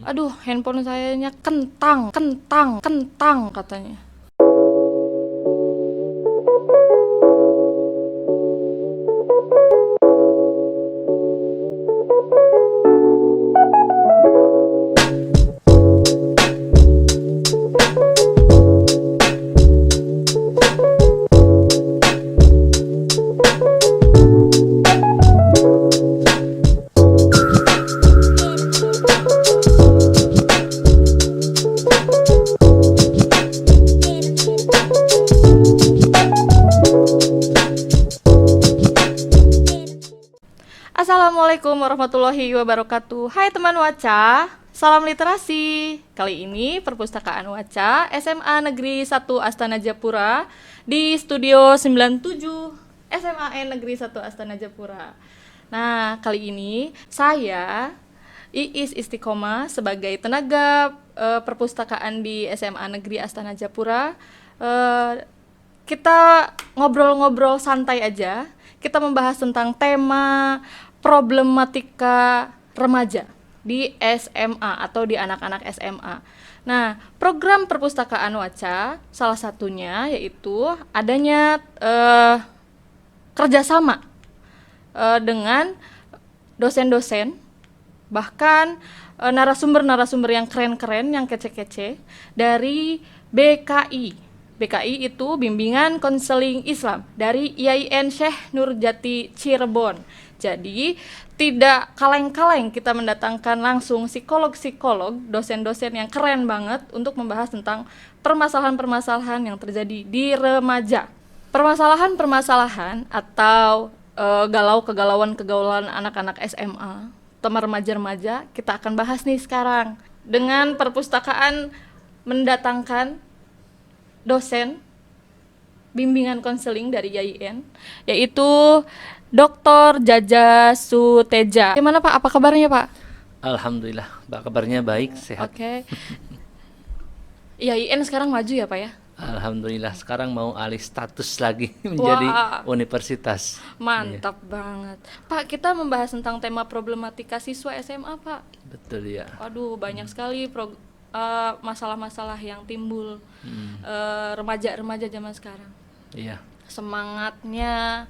Aduh, handphone sayanya kentang, kentang, kentang katanya. Assalamualaikum warahmatullahi wabarakatuh. Hai teman Waca, salam literasi. Kali ini Perpustakaan Waca SMA Negeri 1 Astana Japura di Studio 97 SMAN Negeri 1 Astana Japura. Nah, kali ini saya Iis Istiqomah sebagai tenaga perpustakaan di SMA Negeri Astana Japura. Kita ngobrol-ngobrol santai aja. Kita membahas tentang tema problematika remaja di SMA atau di anak-anak SMA. Nah, program perpustakaan Waca salah satunya yaitu adanya kerjasama dengan dosen-dosen, bahkan narasumber-narasumber yang keren-keren, yang kece-kece dari BKI. BKI itu Bimbingan Konseling Islam dari IAIN Syekh Nurjati Cirebon. Jadi tidak kaleng-kaleng kita mendatangkan langsung psikolog-psikolog, dosen-dosen yang keren banget untuk membahas tentang permasalahan-permasalahan yang terjadi di remaja. Permasalahan-permasalahan atau kegalauan anak-anak SMA, teman remaja-remaja, kita akan bahas nih sekarang. Dengan perpustakaan mendatangkan dosen bimbingan konseling dari IAIN, yaitu Dr. Jaja Suteja. Gimana Pak? Apa kabarnya Pak? Alhamdulillah, kabarnya baik, sehat. Oke. IAIN sekarang maju ya Pak ya? Alhamdulillah, sekarang mau alih status lagi menjadi universitas. Mantap banget. Pak, kita membahas tentang tema problematika siswa SMA Pak. Betul ya. Waduh, banyak sekali masalah-masalah yang timbul remaja-remaja zaman sekarang. Iya. Semangatnya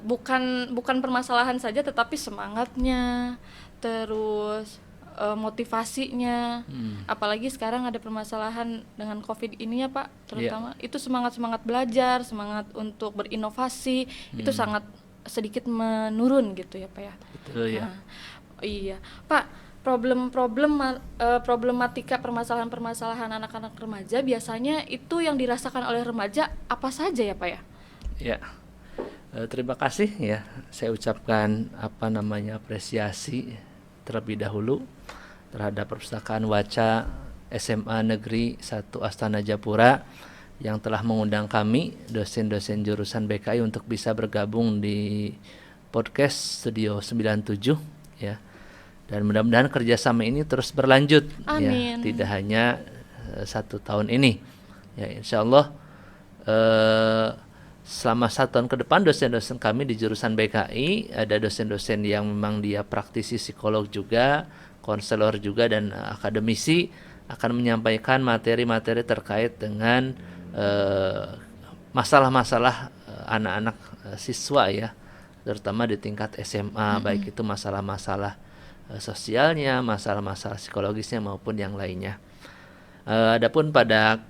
bukan permasalahan saja, tetapi semangatnya, terus motivasinya. Apalagi sekarang ada permasalahan dengan COVID ini ya Pak, terutama itu semangat belajar, semangat untuk berinovasi itu sangat sedikit menurun gitu ya Pak ya. Betul ya. Iya Pak. Problematika permasalahan-permasalahan anak-anak remaja biasanya itu yang dirasakan oleh remaja apa saja ya Pak ya? Ya, terima kasih ya. Saya ucapkan apresiasi terlebih dahulu terhadap Perpustakaan Waca SMA Negeri 1 Astana Japura yang telah mengundang kami dosen-dosen jurusan BKI untuk bisa bergabung di podcast Studio 97 ya. Dan mudah-mudahan kerjasama ini terus berlanjut. Amin. Ya, tidak hanya 1 tahun ini ya, insya Allah selama 1 tahun ke depan dosen-dosen kami di jurusan BKI ada dosen-dosen yang memang dia praktisi psikolog juga, konselor juga, dan akademisi akan menyampaikan materi-materi terkait dengan masalah-masalah anak-anak siswa ya, terutama di tingkat SMA, baik itu masalah-masalah sosialnya, masalah-masalah psikologisnya maupun yang lainnya. Adapun pada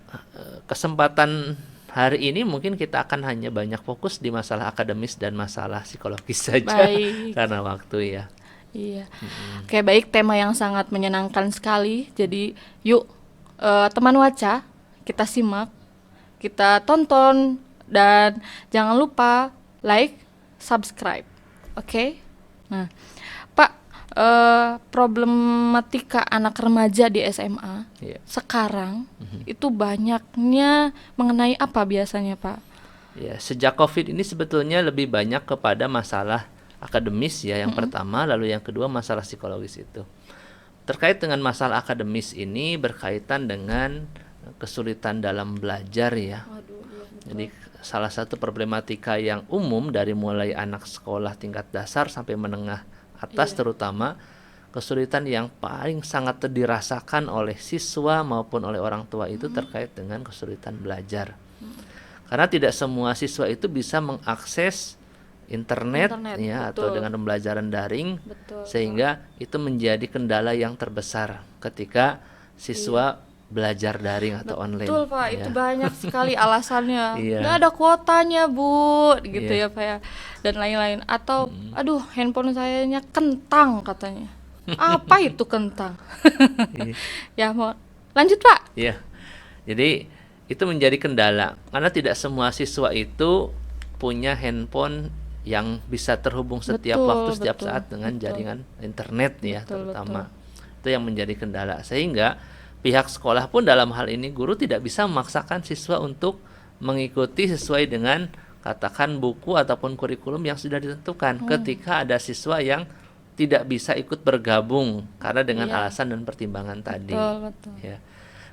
kesempatan hari ini mungkin kita akan hanya banyak fokus di masalah akademis dan masalah psikologis saja. Baik. Karena waktu ya. Iya. Oke, baik, tema yang sangat menyenangkan sekali. Jadi yuk teman Waca, kita simak, kita tonton, dan jangan lupa like, subscribe. Oke? Nah, Pak, problematika anak remaja di SMA sekarang itu banyaknya mengenai apa biasanya Pak? Ya, sejak COVID ini sebetulnya lebih banyak kepada masalah akademis ya yang pertama, lalu yang kedua masalah psikologis itu. Terkait dengan masalah akademis ini berkaitan dengan kesulitan dalam belajar ya. Jadi salah satu problematika yang umum dari mulai anak sekolah tingkat dasar sampai menengah atas terutama, kesulitan yang paling sangat dirasakan oleh siswa maupun oleh orang tua itu terkait dengan kesulitan belajar. Karena tidak semua siswa itu bisa mengakses internet ya, atau betul. dengan pembelajaran daring, Betul, sehingga itu menjadi kendala yang terbesar ketika siswa belajar daring atau online. Betul Pak, ya. itu banyak sekali alasannya. Iya. Nggak ada kuotanya Bu, gitu Iya. ya Pak ya. Dan lain-lain. Atau, aduh handphone sayanya kentang katanya. Apa itu kentang? Iya. Ya mau lanjut Pak. Iya. Jadi itu menjadi kendala karena tidak semua siswa itu punya handphone yang bisa terhubung setiap Betul, waktu, setiap betul, saat dengan betul. jaringan internet ya, Betul, terutama. Itu yang menjadi kendala, sehingga pihak sekolah pun dalam hal ini guru tidak bisa memaksakan siswa untuk mengikuti sesuai dengan katakan buku ataupun kurikulum yang sudah ditentukan ketika ada siswa yang tidak bisa ikut bergabung karena dengan Iya. alasan dan pertimbangan tadi. Betul. Ya.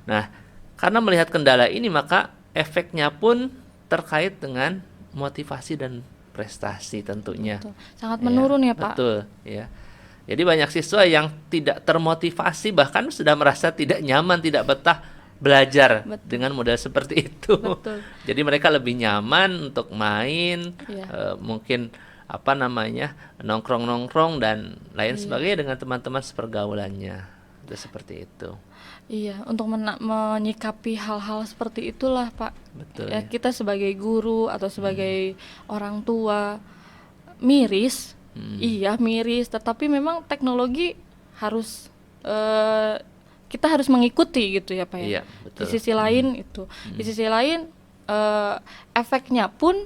Nah, karena melihat kendala ini maka efeknya pun terkait dengan motivasi dan prestasi tentunya. Betul. Sangat menurun ya Pak. Betul, ya. Jadi banyak siswa yang tidak termotivasi, bahkan sudah merasa tidak nyaman, tidak betah belajar dengan model seperti itu. Betul. Jadi mereka lebih nyaman untuk main, Iya. mungkin nongkrong-nongkrong dan lain sebagainya dengan teman-teman sepergaulannya. Itu seperti itu. Iya, untuk menyikapi hal-hal seperti itulah Pak. Betul. Ya, kita sebagai guru atau sebagai orang tua miris, iya miris. Tetapi memang teknologi harus kita harus mengikuti gitu ya Pak ya. Iya, betul. Di sisi lain itu, di sisi lain efeknya pun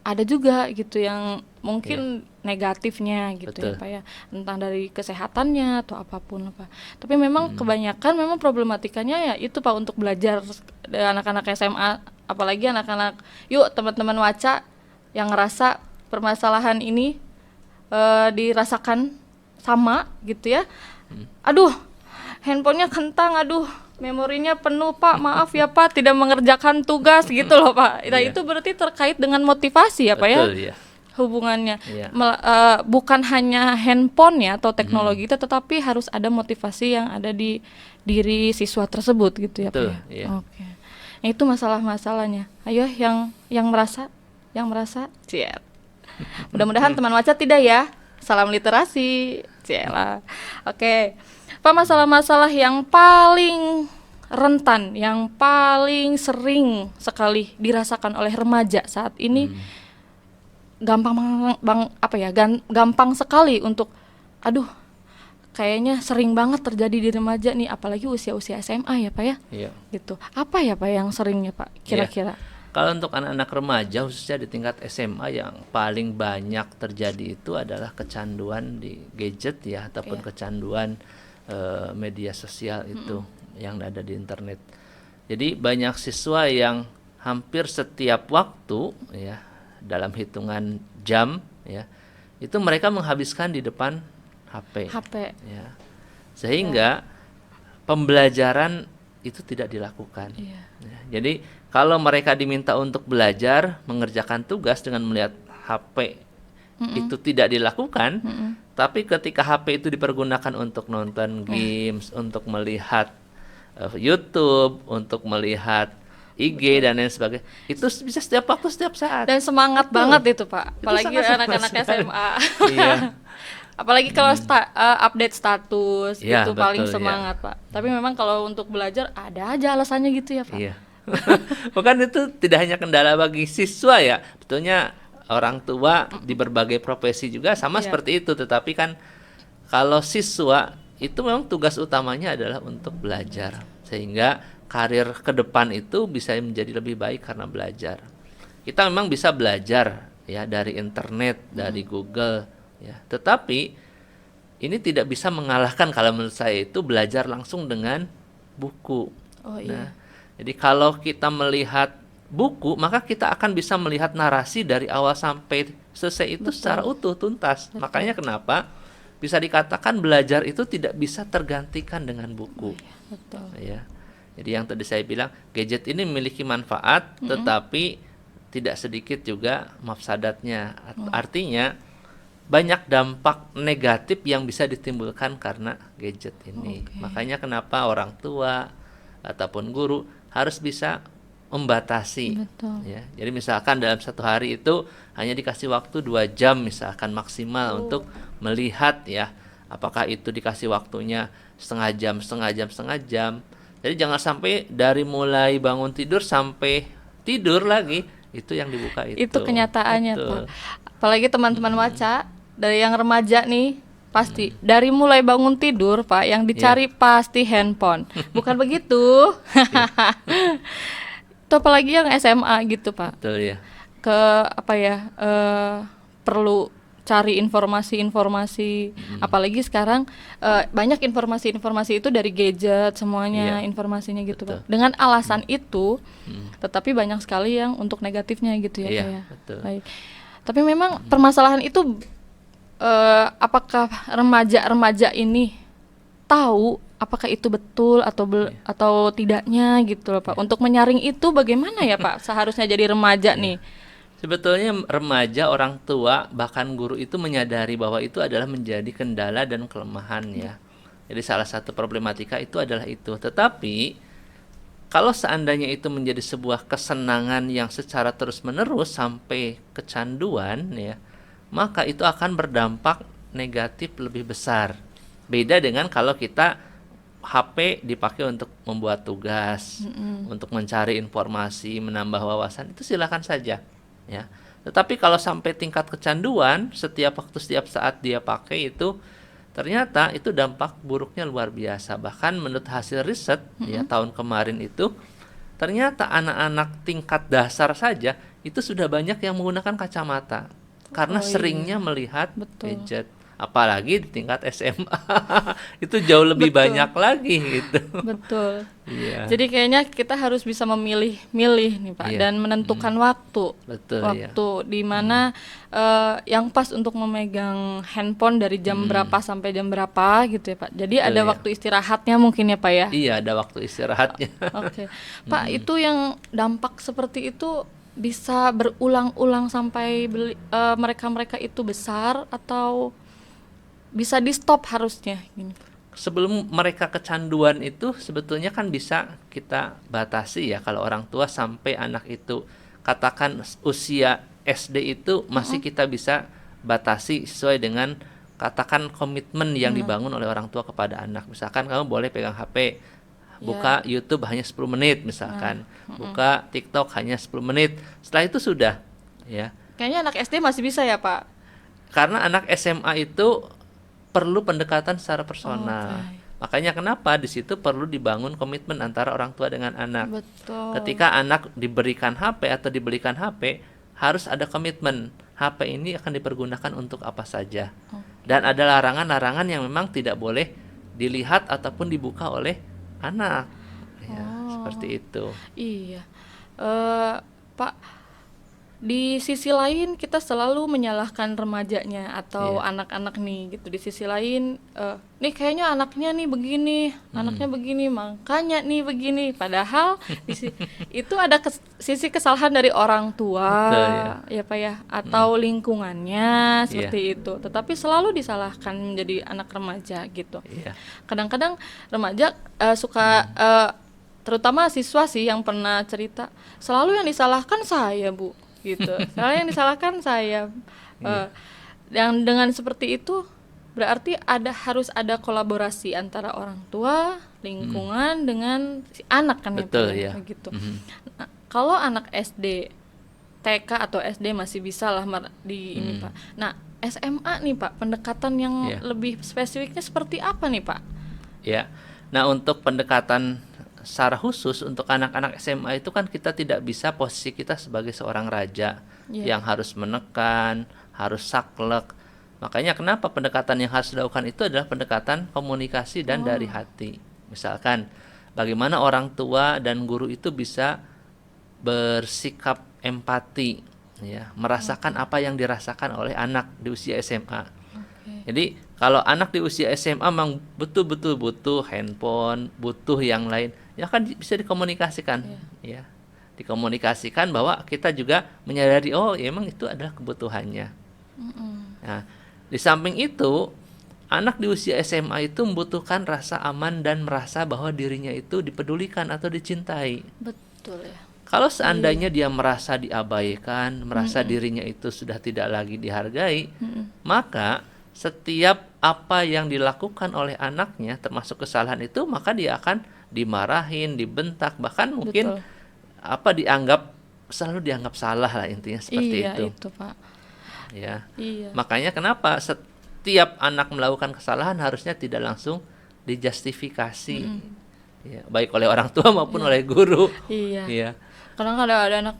ada juga gitu yang mungkin negatifnya gitu ya Betul. Pak ya, entah dari kesehatannya atau apapun apa. Tapi memang kebanyakan memang problematikanya ya itu Pak untuk belajar anak-anak SMA, apalagi anak-anak yuk teman-teman Waca yang ngerasa permasalahan ini dirasakan sama gitu ya. Aduh, handphonenya kentang, aduh memorinya penuh Pak, maaf ya Pak tidak mengerjakan tugas gitu loh Pak. Nah Iya. itu berarti terkait dengan motivasi ya Pak ya, Betul, ya. hubungannya. Iya. Bukan hanya handphone ya atau teknologi itu, tetapi harus ada motivasi yang ada di diri siswa tersebut gitu ya Betul, Pak ya. iya. Oke. Nah, itu masalah-masalahnya. Ayo yang merasa cier. Mudah-mudahan teman Waca tidak ya. Salam literasi. Ciela. Oke. Pak, masalah-masalah yang paling rentan, yang paling sering sekali dirasakan oleh remaja saat ini, gampang sekali untuk, aduh, kayaknya sering banget terjadi di remaja nih, apalagi usia-usia SMA ya Pak ya, Iya. gitu. Apa ya Pak yang seringnya Pak, kira-kira? Kalau untuk anak-anak remaja khususnya di tingkat SMA yang paling banyak terjadi itu adalah kecanduan di gadget ya, ataupun kecanduan media sosial itu yang ada di internet. Jadi banyak siswa yang hampir setiap waktu ya, dalam hitungan jam ya, itu mereka menghabiskan di depan HP. Ya. Sehingga pembelajaran itu tidak dilakukan. Iya. Ya, jadi kalau mereka diminta untuk belajar, mengerjakan tugas dengan melihat HP itu tidak dilakukan, tapi ketika HP itu dipergunakan untuk nonton games, untuk melihat YouTube, untuk melihat IG dan lain sebagainya, itu bisa setiap waktu, setiap saat. Dan semangat banget itu Pak, Itu apalagi sangat anak-anak semangat. SMA. Iya. Apalagi kalau update status Ya, itu paling betul, semangat Pak. Tapi memang kalau untuk belajar ada aja alasannya gitu ya Pak. Iya. Bukan, itu tidak hanya kendala bagi siswa ya, betulnya orang tua di berbagai profesi juga sama Iya. seperti itu. Tetapi kan kalau siswa itu memang tugas utamanya adalah untuk belajar, sehingga karir ke depan itu bisa menjadi lebih baik karena belajar. Kita memang bisa belajar ya dari internet, dari Google ya, tetapi ini tidak bisa mengalahkan kalau menurut saya itu belajar langsung dengan buku. Oh iya. Nah, jadi kalau kita melihat buku, maka kita akan bisa melihat narasi dari awal sampai selesai itu secara utuh, tuntas. Makanya kenapa bisa dikatakan belajar itu tidak bisa tergantikan dengan buku. Betul. Ya. Jadi yang tadi saya bilang, gadget ini memiliki manfaat, tetapi tidak sedikit juga mafsadatnya. Artinya banyak dampak negatif yang bisa ditimbulkan karena gadget ini. Oke. Makanya kenapa orang tua ataupun guru harus bisa membatasi. Betul. Ya, jadi misalkan dalam satu hari itu hanya dikasih waktu 2 jam misalkan maksimal untuk melihat ya, apakah itu dikasih waktunya setengah jam, setengah jam, setengah jam. Jadi jangan sampai dari mulai bangun tidur sampai tidur lagi itu yang dibuka itu. Itu kenyataannya, Betul. Pak. Apalagi teman-teman Waca, dari yang remaja nih, pasti dari mulai bangun tidur, Pak, yang dicari pasti handphone. Bukan begitu? Itu apalagi yang SMA gitu, Pak. Betul ya. Ke apa ya? Perlu cari informasi-informasi, apalagi sekarang banyak informasi-informasi itu dari gadget semuanya Iya. informasinya gitu, Betul. Pak. Dengan alasan itu, tetapi banyak sekali yang untuk negatifnya gitu ya, Iya, Pak ya. betul. Baik. Tapi memang permasalahan itu apakah remaja-remaja ini tahu apakah itu betul atau tidaknya gitu loh, Pak. Untuk menyaring itu bagaimana ya, Pak? Seharusnya jadi remaja nih. Sebetulnya remaja, orang tua, bahkan guru itu menyadari bahwa itu adalah menjadi kendala dan kelemahan ya. Jadi salah satu problematika itu adalah itu. Tetapi kalau seandainya itu menjadi sebuah kesenangan yang secara terus-menerus sampai kecanduan ya, maka itu akan berdampak negatif lebih besar. Beda dengan kalau kita HP dipakai untuk membuat tugas, untuk mencari informasi, menambah wawasan, itu silakan saja. Ya. Tetapi kalau sampai tingkat kecanduan, setiap waktu, setiap saat dia pakai itu, ternyata itu dampak buruknya luar biasa. Bahkan menurut hasil riset ya tahun kemarin itu, ternyata anak-anak tingkat dasar saja itu sudah banyak yang menggunakan kacamata karena seringnya melihat gadget. Apalagi di tingkat SMA itu jauh lebih banyak lagi gitu. Betul. Iya. Jadi kayaknya kita harus bisa memilih-milih nih, Pak, Iya. dan menentukan waktu. Betul, Waktu di mana yang pas untuk memegang handphone dari jam berapa sampai jam berapa gitu ya, Pak. Jadi ada ya. waktu istirahatnya mungkin ya, Pak ya. Iya, ada waktu istirahatnya. Oke. Pak, itu yang dampak seperti itu bisa berulang-ulang sampai mereka-mereka itu besar atau bisa di stop harusnya gini. Sebelum mereka kecanduan itu sebetulnya kan bisa kita batasi ya, kalau orang tua sampai anak itu katakan usia SD itu masih kita bisa batasi sesuai dengan katakan komitmen yang dibangun oleh orang tua kepada anak. Misalkan kamu boleh pegang HP, buka YouTube hanya 10 menit misalkan, buka TikTok hanya 10 menit. Setelah itu sudah ya. Kayaknya anak SD masih bisa ya, Pak. Karena anak SMA itu perlu pendekatan secara personal. Makanya kenapa di situ perlu dibangun komitmen antara orang tua dengan anak. Betul. Ketika anak diberikan HP atau dibelikan HP, harus ada komitmen. HP ini akan dipergunakan untuk apa saja. Dan ada larangan-larangan yang memang tidak boleh dilihat ataupun dibuka oleh anak. Ya, seperti itu. Iya. Pak, di sisi lain kita selalu menyalahkan remajanya atau anak-anak nih gitu. Di sisi lain nih kayaknya anaknya nih begini, anaknya begini, makanya nih begini. Padahal itu ada sisi kesalahan dari orang tua. Betul, ya Pak ya, atau lingkungannya seperti itu. Tetapi selalu disalahkan menjadi anak remaja gitu. Iya. Kadang-kadang remaja suka terutama siswa sih yang pernah cerita, selalu yang disalahkan saya, Bu, gitu. Selalu yang disalahkan saya. Dan dengan seperti itu berarti harus ada kolaborasi antara orang tua, lingkungan dengan si anak kan. Betul, ya, ya. gitu. Nah, kalau anak SD, TK atau SD masih bisa lah ini, Pak. Nah, SMA nih, Pak, pendekatan yang lebih spesifiknya seperti apa nih, Pak? Ya. Nah, untuk pendekatan secara khusus untuk anak-anak SMA itu kan kita tidak bisa posisi kita sebagai seorang raja yang harus menekan, harus saklek. Makanya kenapa pendekatan yang harus dilakukan itu adalah pendekatan komunikasi dan dari hati. Misalkan bagaimana orang tua dan guru itu bisa bersikap empati ya, merasakan apa yang dirasakan oleh anak di usia SMA. Jadi kalau anak di usia SMA memang betul-betul butuh handphone, butuh yang lain, ya kan bisa dikomunikasikan, ya, dikomunikasikan bahwa kita juga menyadari oh ya emang itu adalah kebutuhannya. Nah, Di samping itu, anak di usia SMA itu membutuhkan rasa aman dan merasa bahwa dirinya itu dipedulikan atau dicintai. Betul ya. Kalau seandainya dia merasa diabaikan, merasa dirinya itu sudah tidak lagi dihargai, maka setiap apa yang dilakukan oleh anaknya, termasuk kesalahan itu, maka dia akan dimarahin, dibentak, bahkan mungkin selalu dianggap salah lah, intinya seperti Iya, itu. itu, Pak. Ya. Iya. Makanya kenapa setiap anak melakukan kesalahan harusnya tidak langsung dijustifikasi, ya, baik oleh orang tua maupun oleh guru. Iya. Ya. Kadang ada anak,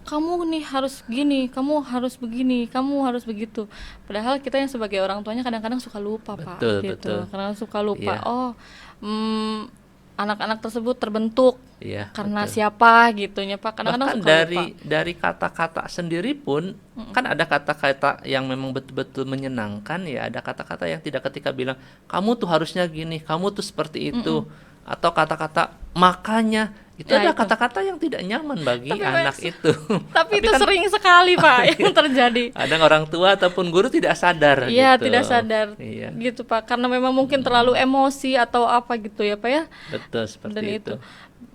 kamu nih harus gini, kamu harus begini, kamu harus begitu. Padahal kita yang sebagai orang tuanya kadang-kadang suka lupa, Pak. Betul, Gitu. betul. Kadang suka lupa. Iya. Oh, anak-anak tersebut terbentuk Iya, karena betul. siapa gitunya, Pak. Kadang-kadang Bahkan suka lupa. dari kata-kata sendiri pun kan ada kata-kata yang memang betul-betul menyenangkan, ya, ada kata-kata yang tidak, ketika bilang kamu tuh harusnya gini, kamu tuh seperti itu, atau kata-kata makanya itu Ya, ada itu. kata-kata yang tidak nyaman bagi Tapi, anak Mas, itu. Tapi itu kan sering sekali, Pak, yang terjadi. kadang orang tua ataupun guru tidak sadar Iya, gitu. tidak sadar. Iya, Gitu, Pak. Karena memang mungkin terlalu emosi atau apa gitu ya, Pak ya. betul seperti Dan itu.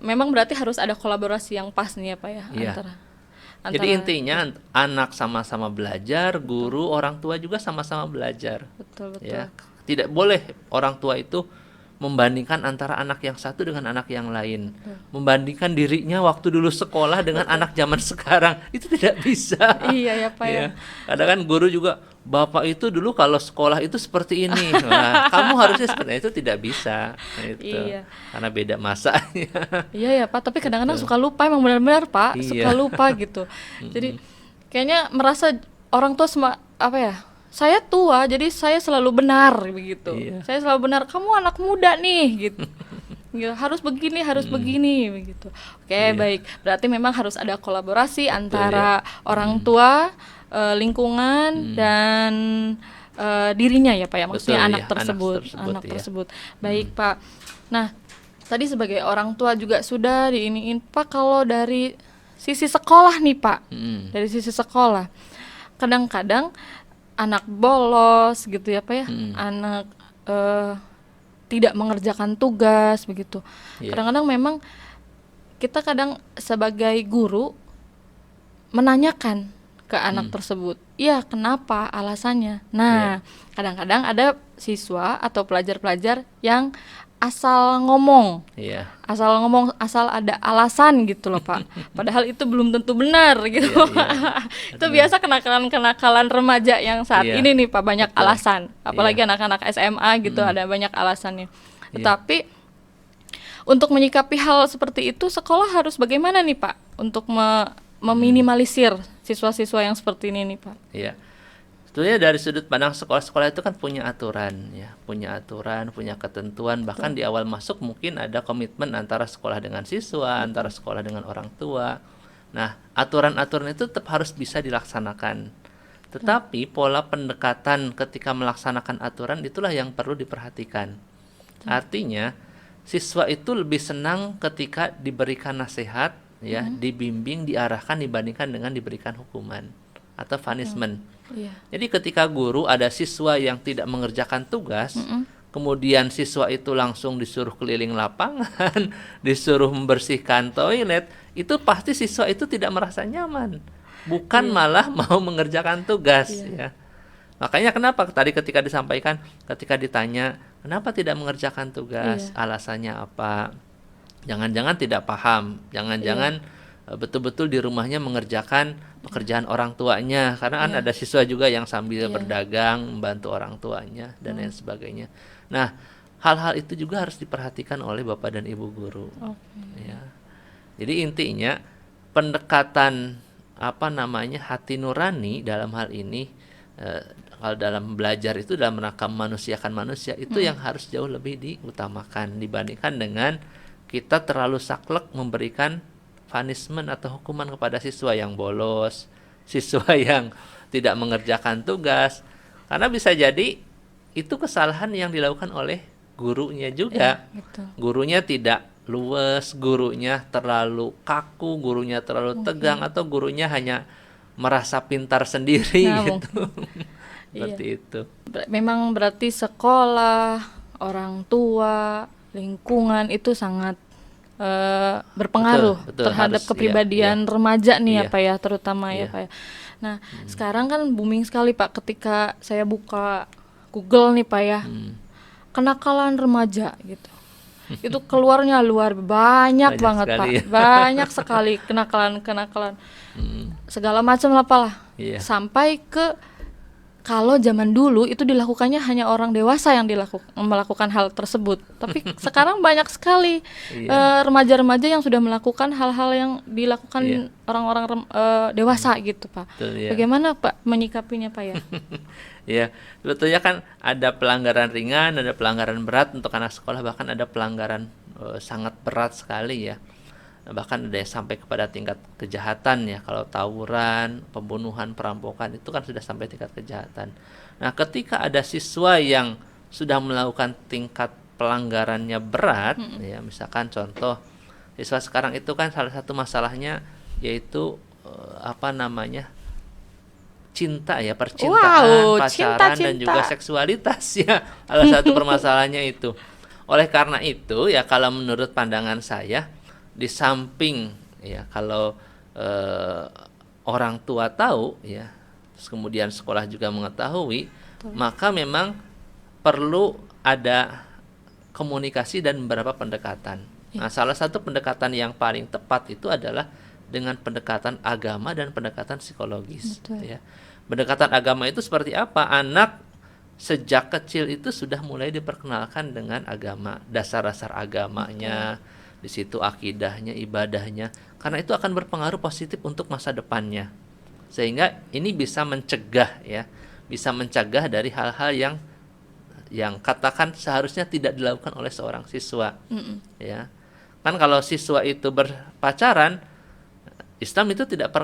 memang berarti harus ada kolaborasi yang pas nih ya, Pak ya, Iya. antara Jadi intinya anak sama-sama belajar, guru, orang tua juga sama-sama belajar. betul. Ya, tidak boleh orang tua itu membandingkan antara anak yang satu dengan anak yang lain, membandingkan dirinya waktu dulu sekolah dengan anak zaman sekarang, itu tidak bisa. Iya ya, Pak ya. Ya, kadang kan guru juga, bapak itu dulu kalau sekolah itu seperti ini, nah, kamu harusnya seperti itu, tidak bisa, itu Iya. karena beda masanya. Iya ya, Pak, tapi kadang-kadang suka lupa, emang benar-benar, Pak, Iya. suka lupa gitu. Jadi kayaknya merasa orang tua apa ya? Saya tua, jadi saya selalu benar begitu. Iya. Saya selalu benar. Kamu anak muda nih, gitu. Gitu, harus begini, harus begini, begitu. Oke, Iya. baik. Berarti memang harus ada kolaborasi antara orang tua, lingkungan, dan dirinya ya, Pak ya. Maksudnya Betul, anak ya, tersebut, anak tersebut, tersebut. Baik, Pak. Nah, tadi sebagai orang tua juga sudah diiniin, Pak, kalau dari sisi sekolah nih, Pak. Dari sisi sekolah. Kadang-kadang anak bolos gitu ya, Pak ya. Anak tidak mengerjakan tugas begitu. Iya. Kadang-kadang memang kita kadang sebagai guru menanyakan ke anak tersebut, iya kenapa, alasannya. Nah, kadang-kadang ada siswa atau pelajar-pelajar yang asal ngomong, Iya. asal ada alasan gitu loh, Pak. Padahal itu belum tentu benar gitu. Iya. Itu biasa kenakalan-kenakalan remaja yang saat Iya. ini nih, Pak, banyak Betul. alasan. Apalagi Iya. anak-anak SMA gitu ada banyak alasannya. Tetapi untuk menyikapi hal seperti itu, sekolah harus bagaimana nih, Pak, untuk meminimalisir siswa-siswa yang seperti ini nih, Pak? Iya. Sebetulnya dari sudut pandang sekolah-sekolah itu kan punya aturan, ya, punya ketentuan. Bahkan di awal masuk mungkin ada komitmen antara sekolah dengan siswa, antara sekolah dengan orang tua. Nah, aturan-aturan itu tetap harus bisa dilaksanakan. Tetapi pola pendekatan ketika melaksanakan aturan itulah yang perlu diperhatikan. Artinya, siswa itu lebih senang ketika diberikan nasihat, ya, dibimbing, diarahkan dibandingkan dengan diberikan hukuman atau punishment. Iya. Jadi ketika guru ada siswa yang tidak mengerjakan tugas, kemudian siswa itu langsung disuruh keliling lapangan, disuruh membersihkan toilet, itu pasti siswa itu tidak merasa nyaman, bukan malah mau mengerjakan tugas, ya. Makanya kenapa tadi ketika disampaikan, ketika ditanya kenapa tidak mengerjakan tugas, alasannya apa? Jangan-jangan tidak paham, jangan-jangan betul-betul di rumahnya mengerjakan pekerjaan orang tuanya, karena kan ada siswa juga yang sambil berdagang membantu orang tuanya dan lain sebagainya. Nah, hal-hal itu juga harus diperhatikan oleh Bapak dan Ibu guru. Ya. Jadi intinya pendekatan hati nurani dalam hal ini, kalau dalam belajar itu dalam rangka memanusiakan manusia itu yang harus jauh lebih diutamakan dibandingkan dengan kita terlalu saklek memberikan punishment atau hukuman kepada siswa yang bolos, siswa yang tidak mengerjakan tugas, karena bisa jadi itu kesalahan yang dilakukan oleh gurunya juga. Gitu. Gurunya tidak luwes, gurunya terlalu kaku, gurunya terlalu tegang, atau gurunya hanya merasa pintar sendiri Nah, gitu. seperti itu. Memang berarti sekolah, orang tua, lingkungan itu sangat berpengaruh Betul, terhadap harus, kepribadian iya. remaja nih ya Iya. Pak ya, terutama ya Iya. Pak ya. Nah, sekarang kan booming sekali Pak ketika saya buka Google nih Pak ya. Kenakalan remaja gitu. Itu keluarnya banyak Banyak banget sekali Pak. ya. Banyak sekali kenakalan segala macam lah Pak lah. Iya. Sampai ke kalau zaman dulu itu dilakukannya hanya orang dewasa yang melakukan hal tersebut. Tapi sekarang banyak sekali Iya. remaja-remaja yang sudah melakukan hal-hal yang dilakukan Iya. orang-orang dewasa gitu Pak. Betul, iya. Bagaimana Pak menyikapinya Pak ya? Ya, sebetulnya kan ada pelanggaran ringan, ada pelanggaran berat untuk anak sekolah, bahkan ada pelanggaran sangat berat sekali ya. Bahkan ada yang sampai kepada tingkat kejahatan ya. Kalau tawuran, pembunuhan, perampokan itu kan sudah sampai tingkat kejahatan. Nah, ketika ada siswa yang sudah melakukan tingkat pelanggarannya berat ya, misalkan contoh siswa sekarang itu kan salah satu masalahnya yaitu cinta ya, percintaan, Wow, pacaran dan juga cinta-cinta. seksualitas ya. Salah satu permasalahannya itu. Oleh karena itu ya, kalau menurut pandangan saya, di samping ya kalau orang tua tahu ya, terus kemudian sekolah juga mengetahui, maka memang perlu ada komunikasi dan beberapa pendekatan. Nah, salah satu pendekatan yang paling tepat itu adalah dengan pendekatan agama dan pendekatan psikologis. Betul. Ya. Pendekatan agama itu seperti apa? Anak sejak kecil itu sudah mulai diperkenalkan dengan agama, dasar-dasar agamanya, di situ akidahnya, ibadahnya, karena itu akan berpengaruh positif untuk masa depannya. Sehingga ini bisa mencegah ya, bisa mencegah dari hal-hal yang katakan seharusnya tidak dilakukan oleh seorang siswa. Ya. Kan kalau siswa itu berpacaran, Islam itu tidak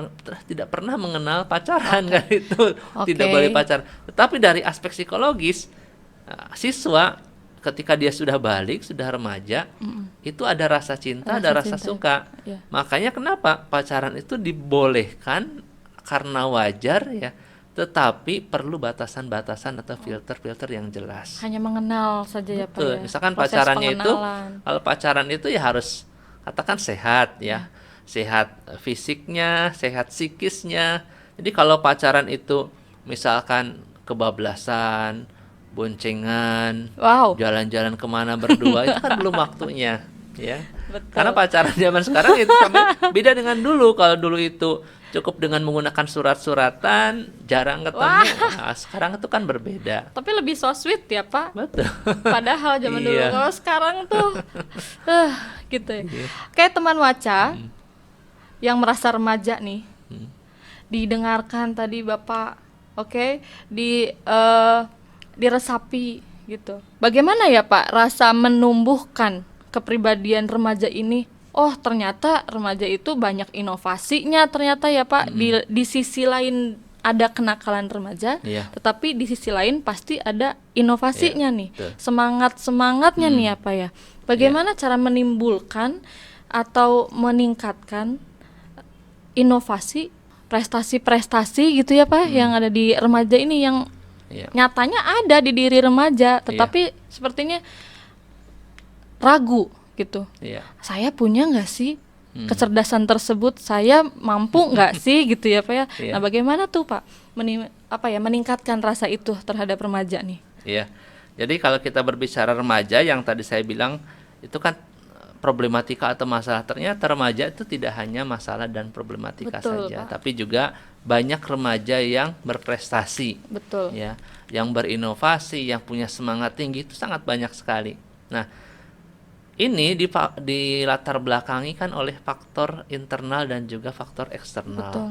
pernah mengenal pacaran kan, itu tidak boleh pacaran. Tetapi dari aspek psikologis, siswa ketika dia sudah balik, sudah remaja, itu ada rasa cinta, ada rasa suka. Ya. Makanya kenapa pacaran itu dibolehkan karena wajar ya, tetapi perlu batasan-batasan atau filter-filter yang jelas. Hanya mengenal saja ya Pak Betul. ya. Misalkan Proses pacarannya itu, pengenalan. kalau pacaran itu ya harus katakan sehat ya. Sehat fisiknya, sehat psikisnya. Jadi kalau pacaran itu misalkan kebablasan, boncengan, Wow. jalan-jalan kemana berdua, itu kan belum waktunya ya. Betul. Karena pacaran zaman sekarang itu beda dengan dulu. Kalau dulu itu cukup dengan menggunakan surat-suratan, jarang ketemu. Nah, sekarang itu kan berbeda. Tapi lebih so sweet ya Pak. Betul. Padahal zaman dulu. Iya. Kalau sekarang tuh gitu ya. Kayak teman Waca yang merasa remaja nih. Didengarkan tadi Bapak, diresapi gitu. Bagaimana ya Pak rasa menumbuhkan kepribadian remaja ini? Oh, ternyata remaja itu banyak inovasinya ternyata ya Pak. Di sisi lain ada kenakalan remaja, Iya. tetapi di sisi lain pasti ada inovasinya Iya, nih. betul. Semangatnya nih ya Pak ya. Bagaimana cara menimbulkan atau meningkatkan inovasi, prestasi-prestasi gitu ya Pak yang ada di remaja ini, yang Iya. nyatanya ada di diri remaja, tetapi sepertinya ragu gitu. Iya. Saya punya nggak sih kecerdasan tersebut? Saya mampu nggak sih gitu ya Pak ya? Iya. Nah, bagaimana tuh Pak meningkatkan rasa itu terhadap remaja nih? Iya. Jadi kalau kita berbicara remaja, yang tadi saya bilang itu kan problematika atau masalah, ternyata remaja itu tidak hanya masalah dan problematika Betul, saja, Pak. tapi juga banyak remaja yang berprestasi. Betul. Ya, yang berinovasi, yang punya semangat tinggi, itu sangat banyak sekali. Nah, ini dilatar belakangi kan oleh faktor internal dan juga faktor eksternal. Betul.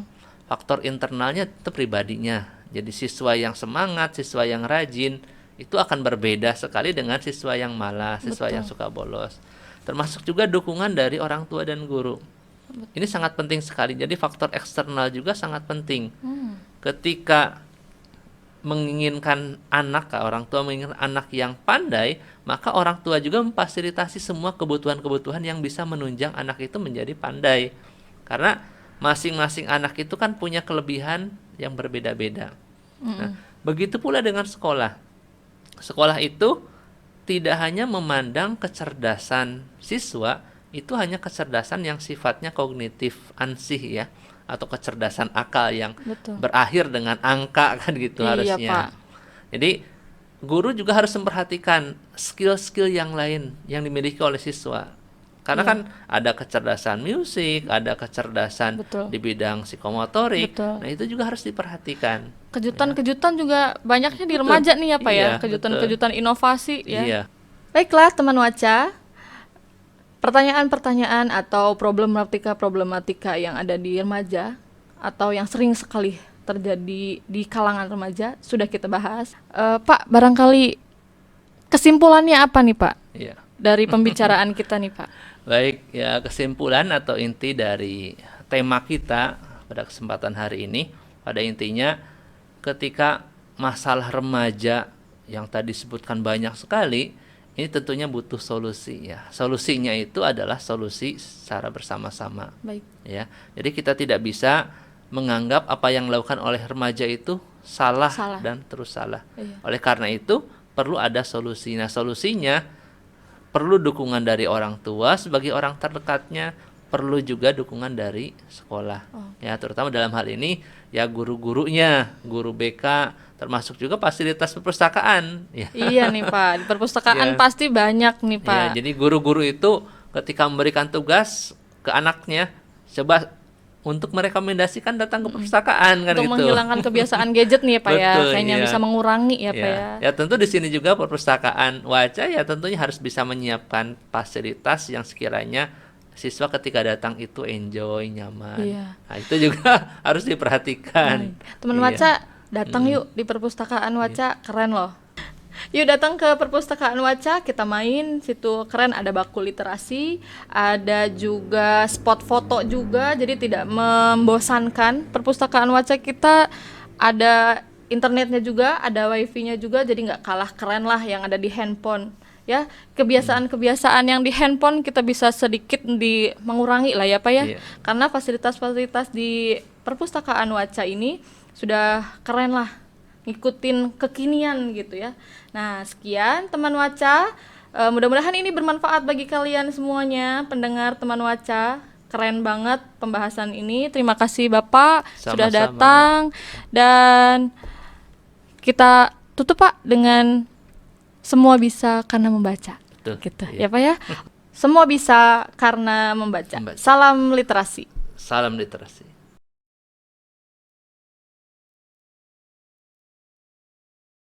Faktor internalnya itu pribadinya. Jadi siswa yang semangat, siswa yang rajin, itu akan berbeda sekali dengan siswa yang malas, siswa yang suka bolos. Termasuk juga dukungan dari orang tua dan guru. Ini sangat penting sekali. Jadi faktor eksternal juga sangat penting. Ketika menginginkan orang tua menginginkan anak yang pandai, maka orang tua juga memfasilitasi semua kebutuhan-kebutuhan yang bisa menunjang anak itu menjadi pandai. Karena masing-masing anak itu kan punya kelebihan yang berbeda-beda. Nah, Begitu pula dengan sekolah. Sekolah itu tidak hanya memandang kecerdasan siswa, itu hanya kecerdasan yang sifatnya kognitif ansih ya, atau kecerdasan akal yang Betul. berakhir dengan angka kan gitu Iya, harusnya. Pak. Jadi guru juga harus memperhatikan skill-skill yang lain yang dimiliki oleh siswa. Karena Iya. kan ada kecerdasan musik, ada kecerdasan Betul. di bidang psikomotorik. Betul. Nah, itu juga harus diperhatikan. Kejutan-kejutan juga banyaknya di Betul. remaja nih ya Pak ya, Iya, kejutan-kejutan inovasi ya. Iya. Baiklah teman Waca, pertanyaan-pertanyaan atau problematika yang ada di remaja atau yang sering sekali terjadi di kalangan remaja sudah kita bahas. Pak, barangkali kesimpulannya apa nih Pak Iya. dari pembicaraan kita nih Pak? Baik, ya kesimpulan atau inti dari tema kita pada kesempatan hari ini, pada intinya ketika masalah remaja yang tadi disebutkan banyak sekali, ini tentunya butuh solusi ya. Solusinya itu adalah solusi secara bersama-sama. Baik. Ya. Jadi kita tidak bisa menganggap apa yang dilakukan oleh remaja itu salah. Dan terus salah. Iya. Oleh karena itu perlu ada solusi. Nah, solusinya perlu dukungan dari orang tua sebagai orang terdekatnya, perlu juga dukungan dari sekolah. Ya, terutama dalam hal ini ya guru-gurunya, guru BK, termasuk juga fasilitas perpustakaan. Ya. Iya nih Pak, di perpustakaan Ya. pasti banyak nih Pak. Ya, jadi guru-guru itu ketika memberikan tugas ke anaknya, coba untuk merekomendasikan datang ke perpustakaan kan Untuk gitu. menghilangkan kebiasaan gadget nih ya Pak ya, Betul, kayaknya iya. bisa mengurangi ya Pak ya. Ya tentu di sini juga perpustakaan Waca ya tentunya harus bisa menyiapkan fasilitas yang sekiranya siswa ketika datang itu enjoy, nyaman. Iya. Nah, itu juga harus diperhatikan. Baik. Teman Iya. Waca, datang yuk di perpustakaan Waca, keren loh. Yuk datang ke perpustakaan Waca, kita main, situ keren, ada baku literasi, ada juga spot foto juga, jadi tidak membosankan. Perpustakaan Waca kita ada internetnya juga, ada wifi-nya juga, jadi nggak kalah keren lah yang ada di handphone. Ya, kebiasaan-kebiasaan yang di handphone kita bisa sedikit mengurangi lah ya Pak ya. Iya. Karena fasilitas-fasilitas di perpustakaan Waca ini sudah keren lah, ngikutin kekinian gitu ya. Nah, sekian teman Waca. Mudah-mudahan ini bermanfaat bagi kalian semuanya, pendengar teman Waca. Keren banget pembahasan ini. Terima kasih Bapak sudah Sama-sama. datang, dan kita tutup Pak dengan semua bisa karena membaca. Betul. Gitu ya Iya. Pak ya. Semua bisa karena membaca. Salam literasi. Salam literasi.